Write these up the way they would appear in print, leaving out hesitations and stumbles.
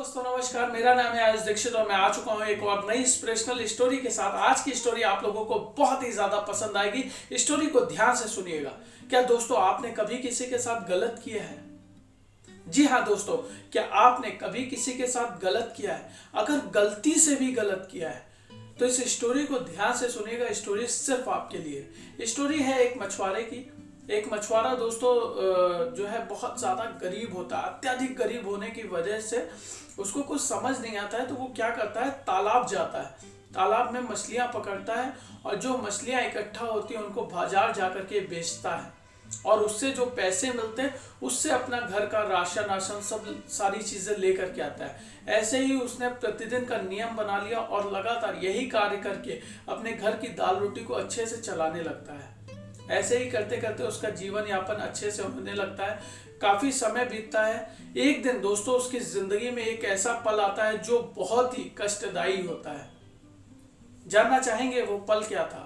दोस्तों नमस्कार, मेरा नाम है आयुष दीक्षित और मैं आ चुका हूँ एक और नई इंस्पिरेशनल स्टोरी के साथ। आज की स्टोरी आप लोगों को बहुत ही ज्यादा पसंद आएगी। स्टोरी को ध्यान से सुनिएगा। क्या दोस्तों आपने कभी किसी के साथ गलत किया है? जी हाँ दोस्तों, क्या आपने कभी किसी के साथ गलत किया है? अगर गलती से भी गलत किया है तो इस स्टोरी को ध्यान से सुनिएगा। स्टोरी सिर्फ आपके लिए। स्टोरी है एक मछुआरे की। एक मछुआरा दोस्तों जो है बहुत ज्यादा गरीब होता है। अत्यधिक गरीब होने की वजह से उसको कुछ समझ नहीं आता है, तो वो क्या करता है, तालाब जाता है। तालाब में मछलियां पकड़ता है और जो मछलियां इकट्ठा होती हैं उनको बाजार जाकर के बेचता है और उससे जो पैसे मिलते हैं उससे अपना घर का राशन सब सारी चीजें लेकर के आता है। ऐसे ही उसने प्रतिदिन का नियम बना लिया और लगातार यही कार्य करके अपने घर की दाल रोटी को अच्छे से चलाने लगता है। ऐसे ही करते करते उसका जीवन यापन अच्छे से होने लगता है। काफी समय बीतता है। एक दिन दोस्तों उसकी जिंदगी में एक ऐसा पल आता है जो बहुत ही कष्टदायी होता है। जानना चाहेंगे वो पल क्या था?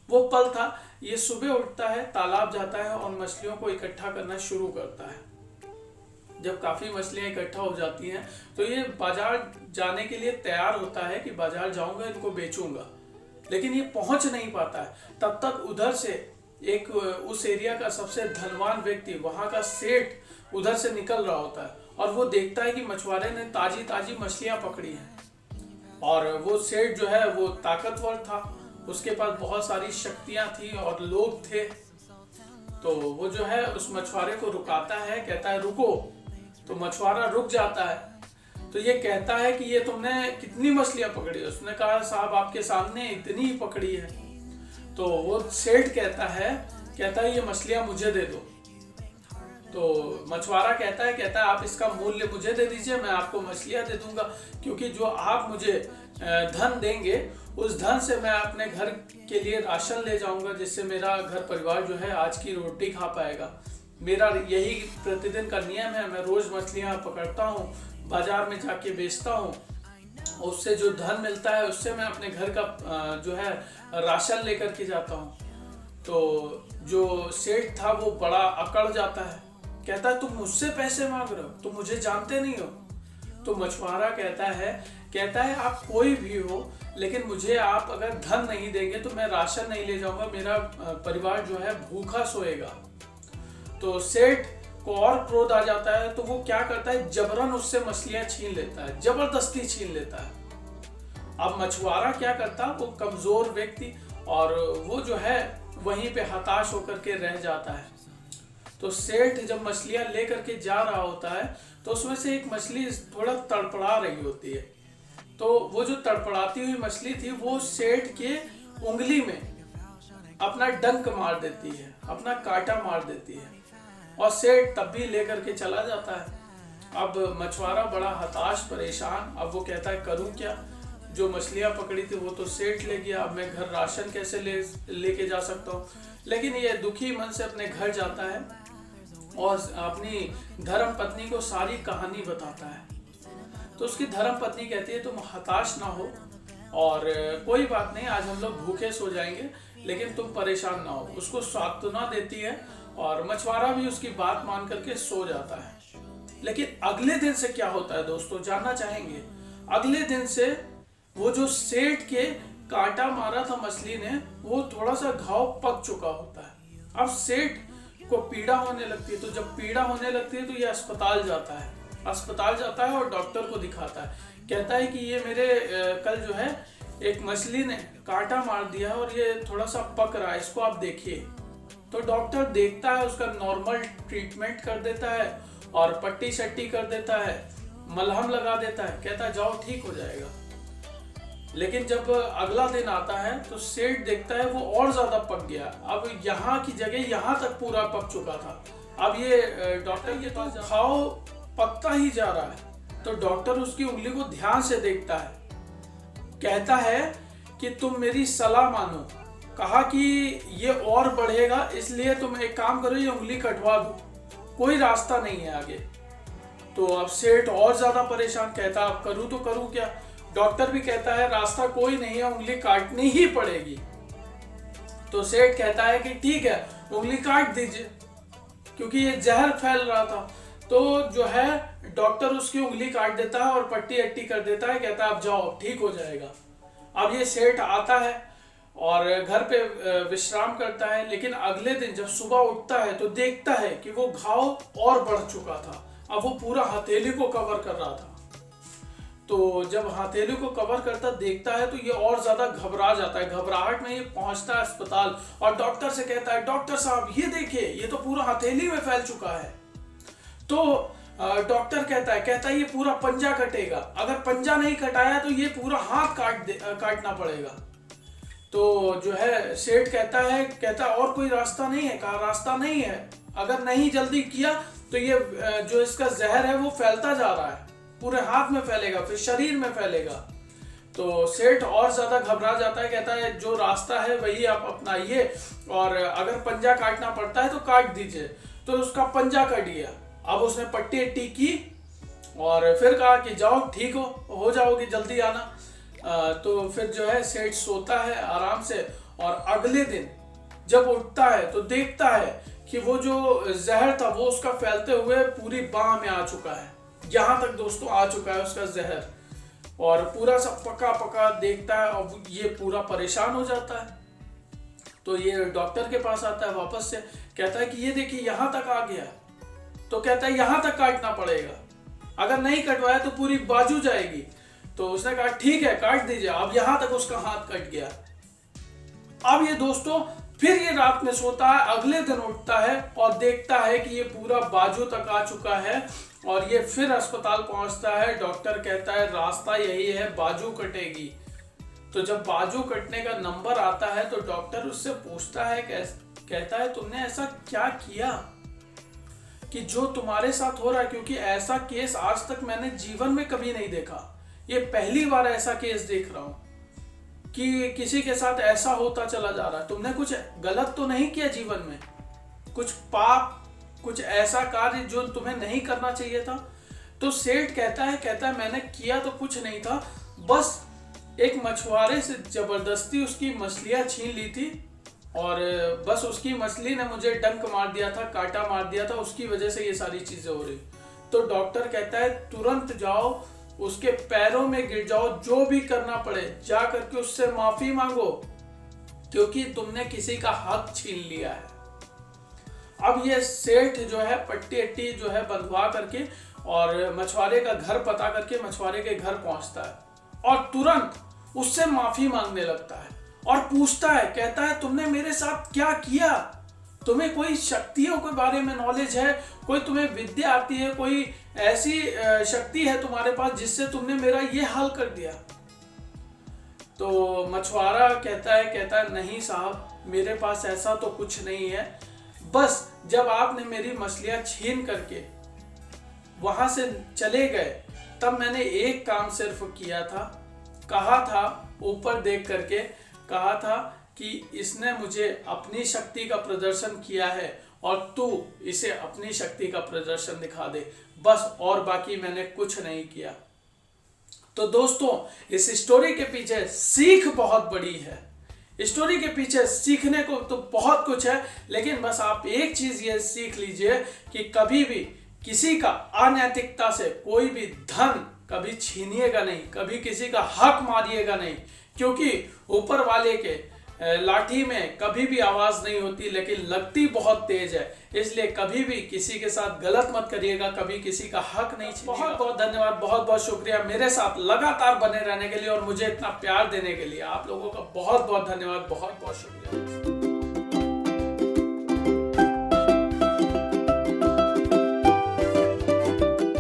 वो पल था, ये सुबह उठता है, तालाब जाता है और मछलियों को इकट्ठा करना शुरू करता है। जब काफी मछलियां इकट्ठा हो जाती हैं तो ये बाजार जाने के लिए तैयार होता है कि बाजार जाऊंगा, इनको बेचूंगा, लेकिन ये पहुंच नहीं पाता है। तब तक उधर से एक उस एरिया का सबसे धनवान व्यक्ति, वहां का सेठ उधर से निकल रहा होता है और वो देखता है कि मछुआरे ने ताजी ताजी मछलियां पकड़ी हैं। और वो सेठ जो है वो ताकतवर था, उसके पास बहुत सारी शक्तियां थी और लोग थे। तो वो जो है उस मछुआरे को रुकाता है, कहता है रुको। तो मछुआरा रुक जाता है। तो ये कहता है कि ये तुमने कितनी मछलियां पकड़ी? उसने कहा साहब आपके सामने इतनी ही पकड़ी है। तो वो सेठ कहता है ये मछलियां मुझे दे दो। तो मछुआरा कहता है आप इसका मूल्य मुझे दे दीजिए, मैं आपको मछलियां दे दूंगा, क्योंकि जो आप मुझे धन देंगे उस धन से मैं अपने घर के लिए राशन ले जाऊंगा, जिससे मेरा घर परिवार जो है आज की रोटी खा पाएगा। मेरा यही प्रतिदिन का नियम है, मैं रोज मछलियां पकड़ता हूँ, बाजार में जाके बेचता हूँ, उससे जो धन मिलता है उससे मैं अपने घर का जो है राशन लेकर के जाता हूँ। तो जो सेठ था वो बड़ा अकड़ जाता है, कहता है तुम मुझसे पैसे मांग रहे हो, तुम मुझे जानते नहीं हो। तो मछुआरा कहता है आप कोई भी हो, लेकिन मुझे आप अगर धन नहीं देंगे तो मैं राशन नहीं ले जाऊंगा, मेरा परिवार जो है भूखा सोएगा। तो सेठ को और क्रोध आ जाता है, तो वो क्या करता है, जबरन उससे मछलियां छीन लेता है, जबरदस्ती छीन लेता है। अब मछुआरा क्या करता, वो कमजोर व्यक्ति, और वो जो है वहीं पे हताश होकर के रह जाता है। तो सेठ जब मछलियां लेकर के जा रहा होता है तो उसमें से एक मछली थोड़ा तड़पड़ा रही होती है। तो वो जो तड़पड़ाती हुई मछली थी वो सेठ के उंगली में अपना डंक मार देती है, अपना कांटा मार देती है, और सेठ तब भी लेकर के चला जाता है। अब मछुआरा बड़ा हताश परेशान, अब वो कहता है करूं क्या, जो मछलियां पकड़ी थी वो तो सेठ ले गया, अब मैं घर राशन कैसे लेके जा सकता हूँ। लेकिन ये दुखी मन से अपने घर जाता है और अपनी धर्म पत्नी को सारी कहानी बताता है। तो उसकी धर्म पत्नी कहती है तुम हताश ना हो, और कोई बात नहीं, आज हम लोग भूखे सो जाएंगे, लेकिन तुम परेशान ना हो। उसको सांत्वना देती है और मछुआरा भी उसकी बात मान करके सो जाता है। लेकिन अगले दिन से क्या होता है दोस्तों, जानना चाहेंगे? अगले दिन से वो जो सेठ के कांटा मारा था मछली ने, वो थोड़ा सा घाव पक चुका होता है। अब सेठ को पीड़ा होने लगती है, तो जब पीड़ा होने लगती है तो ये अस्पताल जाता है और डॉक्टर को दिखाता है। कहता है कि ये मेरे कल जो है एक मछली ने कांटा मार दिया है और ये थोड़ा सा पक रहा है, इसको आप देखिए। तो डॉक्टर देखता है, उसका नॉर्मल ट्रीटमेंट कर देता है और पट्टी शट्टी कर देता है, मलहम लगा देता है, कहता है जाओ ठीक हो जाएगा। लेकिन जब अगला दिन आता है तो सेठ देखता है वो और ज्यादा पक गया। अब यहाँ की जगह यहाँ तक पूरा पक चुका था। अब ये डॉक्टर के पास खाओ पकता ही जा रहा है। तो डॉक्टर उसकी उंगली को ध्यान से देखता है, कहता है कि तुम मेरी सलाह मानो, कहा कि ये और बढ़ेगा, इसलिए तुम एक काम करो, ये उंगली कटवा दो, कोई रास्ता नहीं है आगे। तो अब सेठ और ज्यादा परेशान, कहता अब करूं तो करूं क्या। डॉक्टर भी कहता है रास्ता कोई नहीं है, उंगली काटनी ही पड़ेगी। तो सेठ कहता है कि ठीक है उंगली काट दीजिए, क्योंकि ये जहर फैल रहा था। तो जो है डॉक्टर उसकी उंगली काट देता है और पट्टी अट्टी कर देता है, कहता है अब जाओ ठीक हो जाएगा। अब ये सेठ आता है और घर पे विश्राम करता है, लेकिन अगले दिन जब सुबह उठता है तो देखता है कि वो घाव और बढ़ चुका था। अब वो पूरा हथेली को कवर कर रहा था। तो जब हथेली को कवर करता देखता है तो ये और ज्यादा घबरा जाता है। घबराहट में ये पहुंचता है अस्पताल और डॉक्टर से कहता है, डॉक्टर साहब ये देखिए, ये तो पूरा हथेली में फैल चुका है। तो डॉक्टर कहता है ये पूरा पंजा कटेगा, अगर पंजा नहीं कटाया तो ये पूरा हाथ काटना पड़ेगा। तो जो है सेठ कहता और कोई रास्ता नहीं है? कहा रास्ता नहीं है, अगर नहीं जल्दी किया तो ये जो इसका जहर है वो फैलता जा रहा है, पूरे हाथ में फैलेगा, फिर शरीर में फैलेगा। तो सेठ और ज्यादा घबरा जाता है, कहता है जो रास्ता है वही आप अपनाइए और अगर पंजा काटना पड़ता है तो काट दीजिए। तो उसका पंजा कट गया। अब उसने पट्टी अट्टी की और फिर कहा कि जाओ ठीक हो जाओगे, जल्दी आना। तो फिर जो है सेठ सोता है आराम से और अगले दिन जब उठता है तो देखता है कि वो जो जहर था वो उसका फैलते हुए पूरी बाह में आ चुका है। यहाँ तक दोस्तों आ चुका है उसका जहर और पूरा सब पका पका देखता है और ये पूरा परेशान हो जाता है। तो ये डॉक्टर के पास आता है वापस से, कहता है कि ये देखिए यहाँ तक आ गया। तो कहता है यहाँ तक काटना पड़ेगा, अगर नहीं कटवाया तो पूरी बाजू जाएगी। तो उसने कहा ठीक है काट दीजिए। अब यहाँ तक उसका हाथ कट गया। अब ये दोस्तों फिर ये रात में सोता है, अगले दिन उठता है और देखता है कि ये पूरा बाजू तक आ चुका है और ये फिर अस्पताल पहुंचता है। डॉक्टर कहता है रास्ता यही है, बाजू कटेगी। तो जब बाजू कटने का नंबर आता है तो डॉक्टर उससे पूछता है, कहता है तुमने ऐसा क्या किया कि जो तुम्हारे साथ हो रहा है, क्योंकि ऐसा केस आज तक मैंने जीवन में कभी नहीं देखा। ये पहली बार ऐसा केस देख रहा हूं कि किसी के साथ ऐसा होता चला जा रहा है। तुमने कुछ गलत तो नहीं किया जीवन में, कुछ पाप, कुछ ऐसा कार्य जो तुम्हें नहीं करना चाहिए था? तो सेठ कहता है मैंने किया तो कुछ नहीं था, बस एक मछुआरे से जबरदस्ती उसकी मछलियां छीन ली थी और बस उसकी मछली ने मुझे डंक मार दिया था, कांटा मार दिया था, उसकी वजह से ये सारी चीजें हो रही। तो डॉक्टर कहता है तुरंत जाओ, उसके पैरों में गिर जाओ, जो भी करना पड़े जा करके उससे माफी मांगो, क्योंकि तुमने किसी का हक छीन लिया है। अब ये सेठ जो है पट्टी अट्टी जो है बंधवा करके और मछुआरे का घर पता करके मछुआरे के घर पहुंचता है और तुरंत उससे माफी मांगने लगता है और पूछता है, कहता है तुमने मेरे साथ क्या किया? तुम्हें कोई शक्तियों के बारे में नॉलेज है, कोई तुम्हें विद्या आती है, कोई ऐसी शक्ति है तुम्हारे पास जिससे तुमने मेरा ये हाल कर दिया? तो मछुआरा कहता है नहीं साहब, मेरे पास ऐसा तो कुछ नहीं है, बस जब आपने मेरी मछलियां छीन करके वहां से चले गए तब मैंने एक काम सिर्फ किया था, कहा था ऊपर देख करके, कहा था कि इसने मुझे अपनी शक्ति का प्रदर्शन किया है और तू इसे अपनी शक्ति का प्रदर्शन दिखा दे, बस, और बाकी मैंने कुछ नहीं किया। तो दोस्तों इस स्टोरी के पीछे सीख बहुत बड़ी है। स्टोरी के पीछे सीखने को तो बहुत कुछ है, लेकिन बस आप एक चीज ये सीख लीजिए कि कभी भी किसी का अनैतिकता से कोई भी धन कभी छीनिएगा नहीं, कभी किसी का हक मारिएगा नहीं, क्योंकि ऊपर वाले के लाठी में कभी भी आवाज नहीं होती लेकिन लगती बहुत तेज है। इसलिए कभी भी किसी के साथ गलत मत करिएगा, कभी किसी का हक नहीं छीनिएगा। बहुत बहुत धन्यवाद, बहुत बहुत शुक्रिया मेरे साथ लगातार बने रहने के लिए और मुझे इतना प्यार देने के लिए। आप लोगों का बहुत बहुत धन्यवाद, बहुत बहुत शुक्रिया।